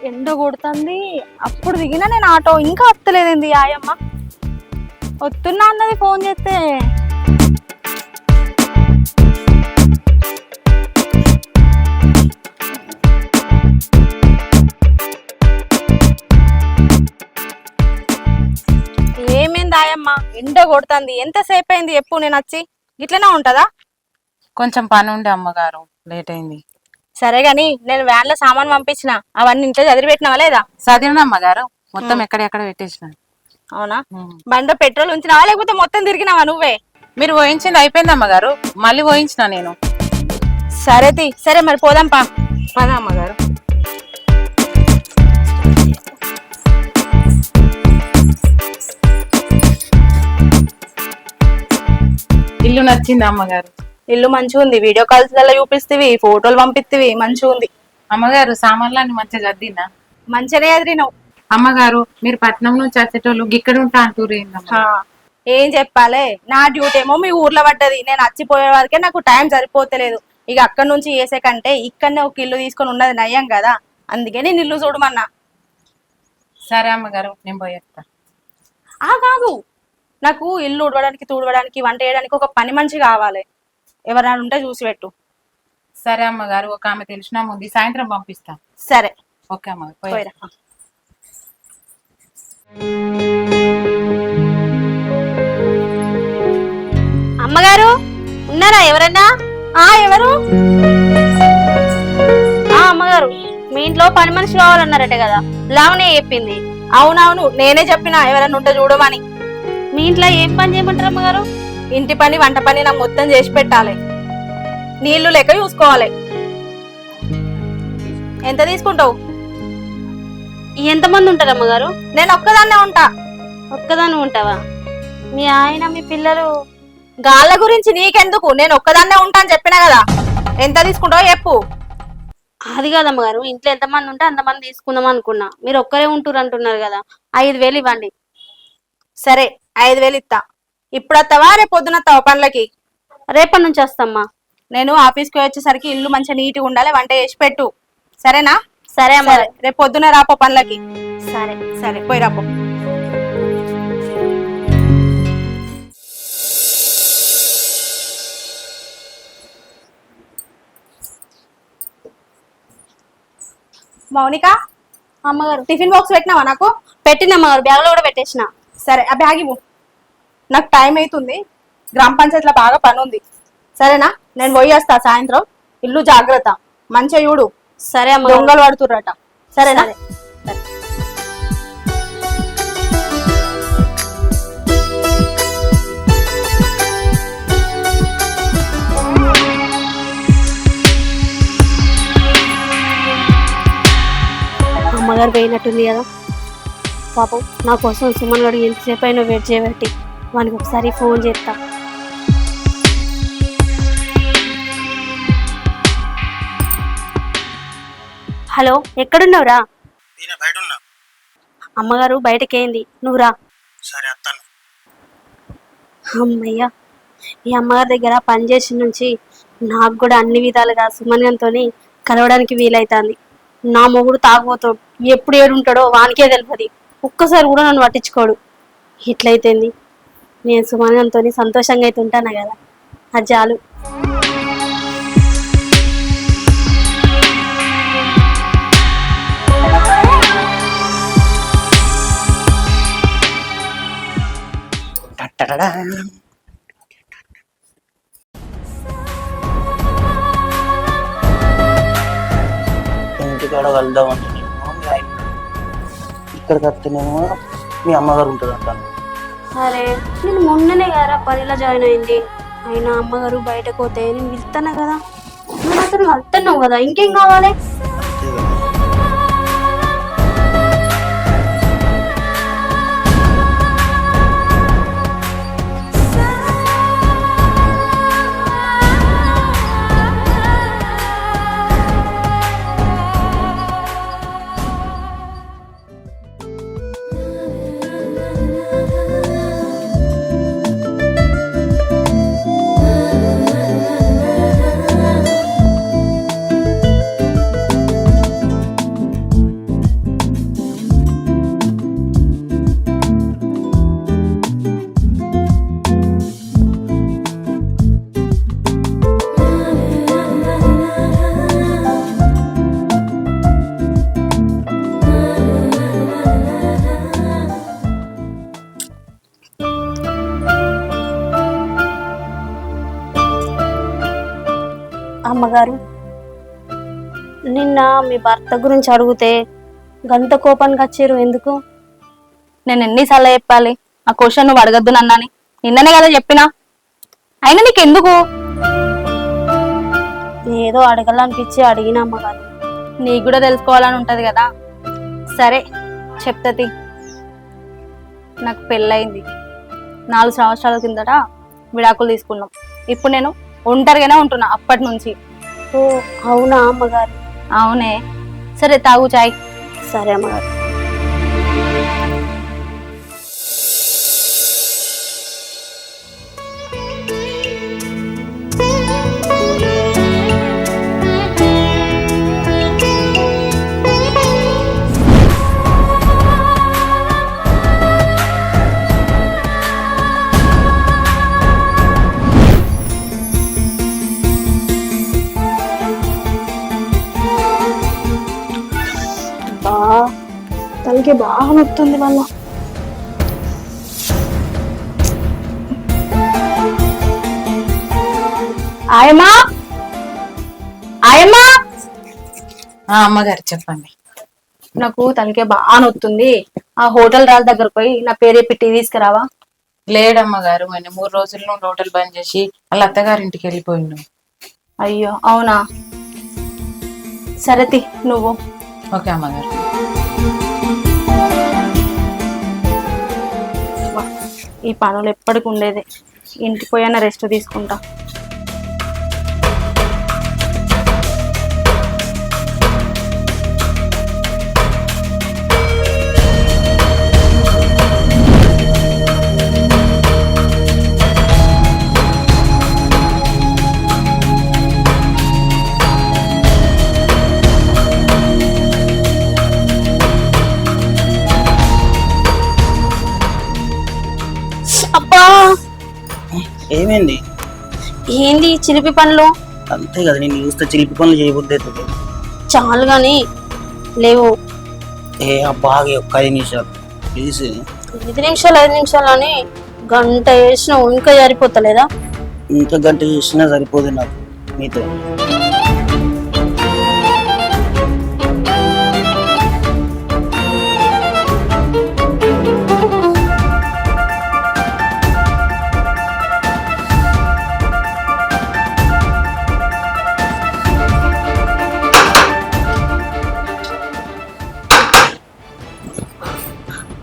ఎండ కొడుతుంది. అప్పుడు దిగినా నేను ఆటో, ఇంకా వస్తలేదండి ఆయమ్మ. వస్తున్నా అన్నది ఫోన్ చేస్తే. ఏమైంది ఆయమ్మ? ఎండ కొడుతుంది. ఎంతసేపు అయింది ఎప్పుడు నేను వచ్చి? ఇట్లనే ఉంటదా? కొంచెం పని ఉండే అమ్మగారు, లేట్ అయింది. సరే గాని నేను వ్యాన్ లో సామాన్ పంపించిన, అవన్నీ ఇంట్లో చదివి పెట్టినావా లేదా? చదివిన అమ్మగారు, మొత్తం ఎక్కడెక్కడ పెట్టేసిన. అవునా? బండిలో పెట్రోల్ ఉంచినావా లేకపోతే మొత్తం తిరిగినావా నువ్వే? మీరు పోయించింది అయిపోయింది అమ్మగారు, మళ్ళీ పోయించిన నేను. సరే మరి పోదాం పా. పదా అమ్మగారు. ఇల్లు నచ్చింది అమ్మగారు? ఇల్లు మంచిగా ఉంది. వీడియో కాల్స్ లలో చూపిస్తేవి, ఫోటోలు పంపిస్తేవి, మంచిగా ఉంది. అమ్మగారు సామాన్లన్నీ మంచిగా చదివినా? మంచిగానే ఎదిరినావు అమ్మగారు. మీరు పట్నం నుంచి వచ్చేటోళ్ళు ఇక్కడ ఉంటా అంటూరు ఏందమ్మా? ఏం చెప్పాలి, నా డ్యూటీ ఏమో మీ ఊర్లో పడ్డది. నేను వచ్చిపోయే వరకే నాకు టైం సరిపోతలేదు. ఇక అక్కడ నుంచి చేసే కంటే ఇక్కడనే ఒక ఇల్లు తీసుకొని ఉన్నది నయ్యం కదా, అందుకే నేను ఇల్లు చూడమన్నా. సరే అమ్మగారు, నేను పోయేస్తా. కాదు, నాకు ఇల్లు ఉడవడానికి, తూడవడానికి, వంట చేయడానికి ఒక పని మనిషి కావాలి. ఎవరైనా ఉంటే చూసి పెట్టు. సరే అమ్మగారు, ఒక ఆమె తెలిసినా ఉంది, సాయంత్రం పంపిస్తా. సరే ఓకే అమ్మగారు, పోయిరా. అమ్మగారు ఉన్నారా? ఎవరన్నా? ఎవరు? అమ్మగారు, మీ ఇంట్లో పని మనిషి కావాలన్నారట కదా, లావనే చెప్పింది. అవునవును, నేనే చెప్పిన ఎవరైనా ఉంటే చూడమని. మీ ఇంట్లో ఏం పని చేయమంటారు అమ్మగారు? ఇంటి పని, వంట పని నాకు మొత్తం చేసి పెట్టాలి. నీళ్లు లెక్క చూసుకోవాలి. ఎంత తీసుకుంటావు? ఎంతమంది ఉంటారు అమ్మగారు? నేను ఒక్కదాన్నే ఉంటా. ఒక్కదాన్ని ఉంటావా? మీ ఆయన, మీ పిల్లలు? గాళ్ళ గురించి నీకెందుకు, నేను ఒక్కదాన్నే ఉంటా అని చెప్పినా కదా. ఎంత తీసుకుంటావు చెప్పు. అది కాదమ్మగారు, ఇంట్లో ఎంతమంది ఉంటే అంతమంది తీసుకుందాం అనుకున్నా. మీరు ఒక్కరే ఉంటురు అంటున్నారు కదా, 5,000 ఇవ్వండి. సరే 5,000 ఇస్తా. ఇప్పుడు వస్తావా రేపు పొద్దున వస్తావా పనులకి? రేపటి నుంచి వస్తామ్మా. నేను ఆఫీస్కి వచ్చేసరికి ఇల్లు మంచిగా నీట్గా ఉండాలి, వంట చేసి పెట్టు. సరేనా? సరే అమ్మా. రేపు పొద్దున రాపో పనులకి. సరే సరే పోయి రాపో. మౌనిక, అమ్మగారు, టిఫిన్ బాక్స్ పెట్టినావా నాకు? పెట్టిన అమ్మగారు, బ్యాగ్ లో కూడా పెట్టేసిన. సరే ఆ బ్యాగ్ ఇవ్వు, నాకు టైం అవుతుంది. గ్రామ పంచాయతీలో బాగా పని ఉంది. సరేనా? నేను పోయి వస్తా సాయంత్రం. ఇల్లు జాగ్రత్త, మంచిగా చూడు. సరే అమ్మ. దొంగలు పడుతుర్రట. సరేనా? అమ్మగారు పోయినట్టుంది కదా పాపం. నా కోసం సుమన్ గడు ఎంతసేపు అయినా వెయిట్ చేయబట్టి వానికి ఒకసారి ఫోన్ చేస్తా. హలో, ఎక్కడున్నావురా? అమ్మగారు బయటకేంది, నువ్వు రా. అమ్మయ్యా, ఈ అమ్మగారి దగ్గర పనిచేసిన నుంచి నాకు కూడా అన్ని విధాలుగా సుమన్యంతో కలవడానికి వీలైతుంది. నా మొగుడు తాగుపోతాడు, ఎప్పుడు ఏడుంటాడో వానికే తెలియదు. ఒక్కసారి కూడా నన్ను పట్టించుకోడు. ఇట్లయితేంది, నేను సుమన్యంతో సంతోషంగా అయితే ఉంటాను కదా, అది చాలు. ఇంటికాడ వెళ్దామని ఇక్కడికి వస్తేనేమో మీ అమ్మగారు ఉంటుందంట. అరే, నేను మొన్ననే కదా పనిలో జాయిన్ అయింది. అయినా అమ్మగారు బయటకు పోతే నేను వెళ్తాను కదా, నువ్వు అసలు వెళ్తున్నావు కదా, ఇంకేం కావాలి? అమ్మగారు, నిన్న మీ భర్త గురించి అడిగితే గంత కోపానికి వచ్చారు ఎందుకు? నేను ఎన్నిసార్లు చెప్పాలి ఆ క్వశ్చన్ నువ్వు అడగద్దు నన్నని? నిన్ననే కదా చెప్పినా. అయినా నీకు ఎందుకు? ఏదో అడగాలనిపించి అడిగిన అమ్మగారు. నీకు కూడా తెలుసుకోవాలని ఉంటది కదా. సరే చెప్తది. నాకు పెళ్ళయింది 4 సంవత్సరాల కిందట విడాకులు తీసుకున్నాం. ఇప్పుడు నేను ఒంటరిగానే ఉంటున్నా అప్పటి నుంచి. ఓ అవునా అమ్మగారు? అవునే. సరే తాగు చాయ్. సరే అమ్మగారు. తనకి బాగా నొస్తుంది వల్ల. ఆయమ్మా, ఆయమ్మా, అమ్మగారు చెప్పండి. నాకు తనకే బాగా నొస్తుంది. ఆ హోటల్ రాళ్ళ దగ్గరకు పోయి నా పేరు చెప్పి టీ తీసుకురావా? లేడమ్మగారు, ఆయన 3 రోజుల నుండి హోటల్ బంద్ చేసి వాళ్ళ అత్తగారింటికి వెళ్ళిపోయిండు. అయ్యో అవునా? సరే తి నువ్వు. ఓకే అమ్మగారు. ఈ పనులు ఎప్పటికి ఉండేది. ఇంటికి పోయినా రెస్ట్ తీసుకుంటా. అబ్బా ఏమైంది? ఏంది చిలిపి పనులు? అంతే కదా, నేను చూస్తే చిలిపి పనులు చేయబుద్ది అవుతుంది. చాలు గాని లేవు. బాగా ఒక్క 5 నిమిషాలు ప్లీజ్. 5 నిమిషాలు అని గంట వేసిన ఇంకా సరిపోతలేదా? ఇంకా గంట చేసినా సరిపోదు నాకు మీతో.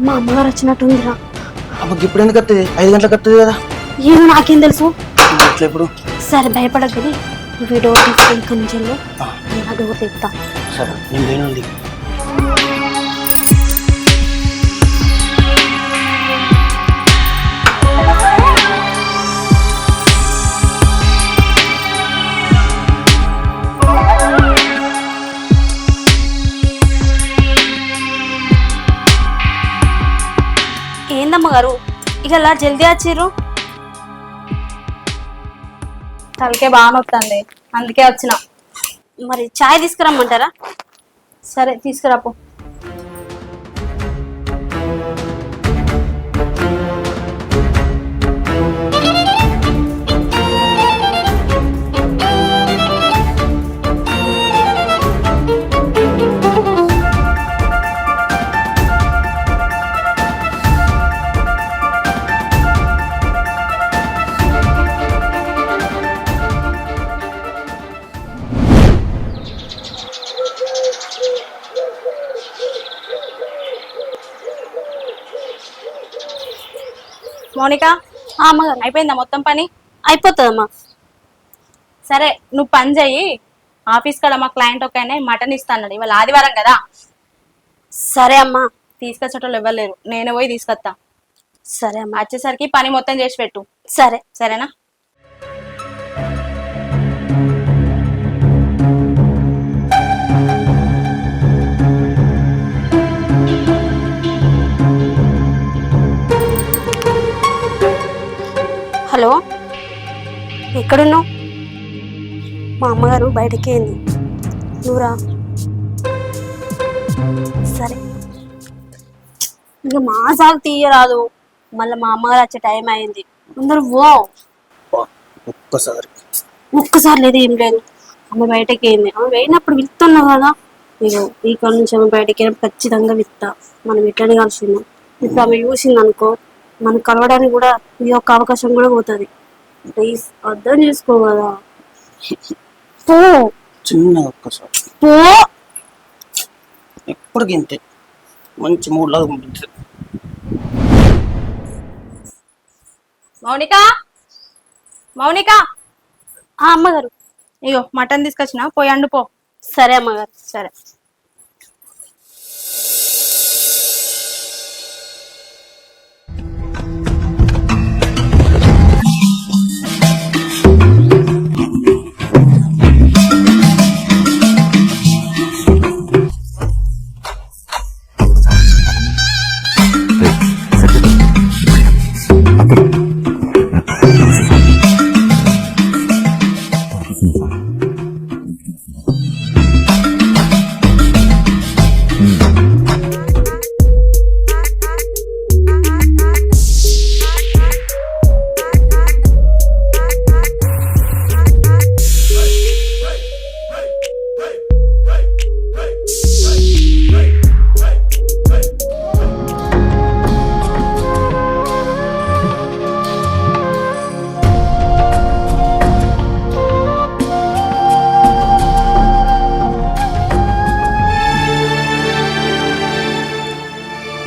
మా అమ్మగారు వచ్చినట్టుందిరా. అమ్మకి ఇప్పుడు ఎందుకు వస్తుంది? 5 గంటలకు వస్తుంది కదా. ఏమో నాకేం తెలుసు. ఇట్లా ఎప్పుడు? సరే భయపడకది. నువ్వు డోర్ తీసుకొని కొంచెంలో నా డోర్ తెస్తా. సరే నేను పోయినండి. ఏందమ్మగారు ఇక అలా జల్దీ వచ్చిర్రు? తలకే బాగా నొస్తుంది, అందుకే వచ్చిన. మరి చాయ్ తీసుకురమ్మంటారా? సరే తీసుకురాపో. మౌనిక, అమ్మగారు అయిపోయిందా మొత్తం పని? అయిపోతుందమ్మా. సరే నువ్వు పని చెయ్యి. ఆఫీస్ కాడ మా క్లయింట్ ఒక ఆయన మటన్ ఇస్తాన్నాడు, ఇవాళ ఆదివారం కదా. సరే అమ్మా. తీసుకొచ్చేటోళ్ళు ఇవ్వలేరు, నేనే పోయి తీసుకొస్తా. సరే అమ్మా. వచ్చేసరికి పని మొత్తం చేసి పెట్టు. సరే. సరేనా? హలో, ఎక్కడున్నావు? మా అమ్మగారు బయటకి ఏంది, నువ్వురా. సరే ఇంకా మా సాగు తీయరాదు, మళ్ళీ మా అమ్మగారు వచ్చే టైం అయింది. అందరూ ఓ ఒక్కసారి ఒక్కసారి లేదు ఏం లేదు. ఆమె బయటకి అయింది. ఆమె పోయినప్పుడు విత్తున్నా కదా, ఇగో ఇక్కడ నుంచి ఆమె బయటకి ఖచ్చితంగా విత్తా. మనం ఇట్లనే కలిసిందాం. ఇప్పుడు ఆమె చూసింది అనుకో, మనం కలవడానికి కూడా ఈ యొక్క అవకాశం కూడా పోతుంది. ప్లీజ్ అర్థం చేసుకో కదా. పో చిన్న ఒక్కసారి పో. ఎప్పటికి ఇంతే మంచి మూడ్ లాగా ఉంటుంది. మౌనిక, మౌనిక, అమ్మగారు. ఇగో మటన్ తీసుకొచ్చిన, పోయి అండు పో. సరే అమ్మగారు. సరే.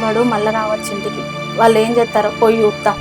వాడు మళ్ళీ రావచ్చు ఇంటికి. వాళ్ళు ఏం చేస్తారో పోయి చూపుతా.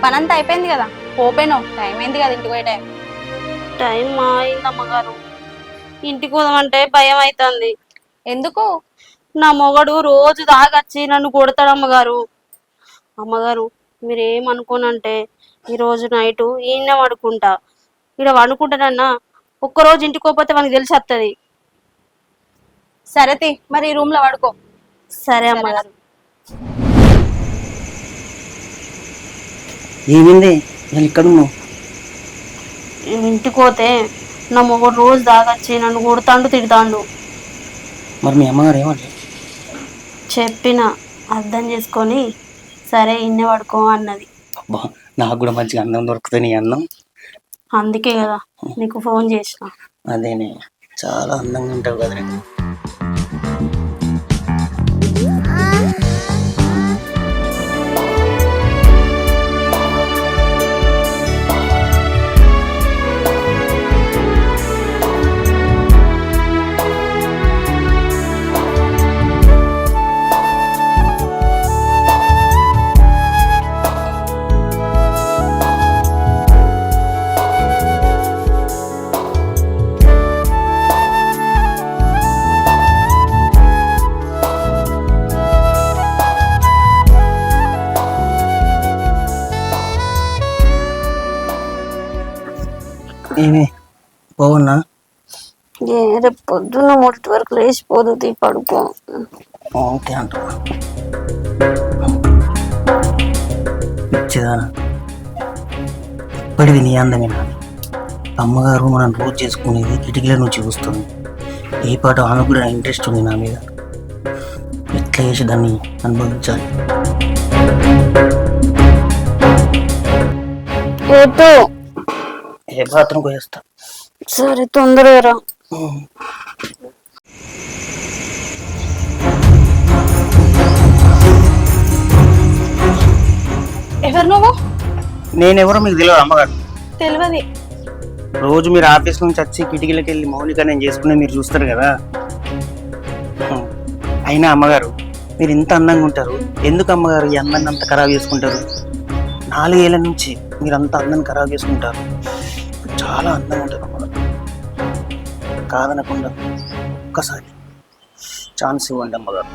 పనంతా అయిపోయింది కదా, పోపోయినావు. టైం అయింది కదా ఇంటికి పోయే టైం. టైం అయింది అమ్మగారు. ఇంటికి పోదామంటే భయం అవుతుంది. ఎందుకు? నా మొగడు రోజు దాగచ్చి నన్ను కొడతాడు అమ్మగారు. అమ్మగారు మీరేమనుకోనంటే ఈరోజు నైటు ఈయన పడుకుంటా. ఇక్కడ వండుకుంటానన్నా ఒక్కరోజు ఇంటికి పోతే మనకి తెలిసి వస్తుంది. సరే మరి ఈ రూమ్ లో పడుకో. సరే అమ్మగారు. ఏమింది నేను ఇక్కడ ఉన్నావు? ఇంటికి పోతే నా మొగుడు రోజు దాగొచ్చి నన్ను కొడతాండు తిడతాండు. మరి మీ అమ్మగారు ఏమంటారు? చెప్పిన అర్థం చేసుకొని సరే ఇన్నే పడుకో అన్నది. అబ్బా, నాకు కూడా మంచిగా అన్నం దొరుకుతుంది నీ అన్నం. అందుకే కదా నీకు ఫోన్ చేసిన. అదేనే, చాలా అందంగా ఉంటావు కదా నేను. ఏమి పోవన్నా? రేపు పొద్దున్న 3 వరకు లేచిపోదు పడుకో. ఓకే అంట. పిచ్చిదానా, ఇప్పటిది నీ అందమేనా? అమ్మగారు మనం రోజు చేసుకునేది కిటికీల నుంచి చూస్తుంది. ఏ పాట ఆమె కూడా ఇంట్రెస్ట్ ఉంది నా మీద. ఎట్లా చేసి దాన్ని అనుభవించాలి. ఏ బాత్రూమ్ పోయేస్తా. సరే తొందరగా రా. ఎవరు నువ్వు? నేనెవరో మీకు తెలియదు అమ్మగారు? తెలియదు. రోజు మీరు ఆఫీస్ నుంచి వచ్చి కిటికీలకి వెళ్ళి మౌనిక నేను చేసుకునే మీరు చూస్తారు కదా. అయినా అమ్మగారు, మీరు ఇంత అందంగా ఉంటారు, ఎందుకు అమ్మగారు ఈ అందాన్ని అంత ఖరాబ్ చేసుకుంటారు? 4 ఏళ్ళ నుంచి మీరు అంత అందాన్ని ఖరాబ్ చేసుకుంటారు. చాలా అందంగా ఉంటారు అమ్మగారు. కాదనకుండా ఒక్కసారి ఛాన్స్ ఇవ్వండి అమ్మగారు.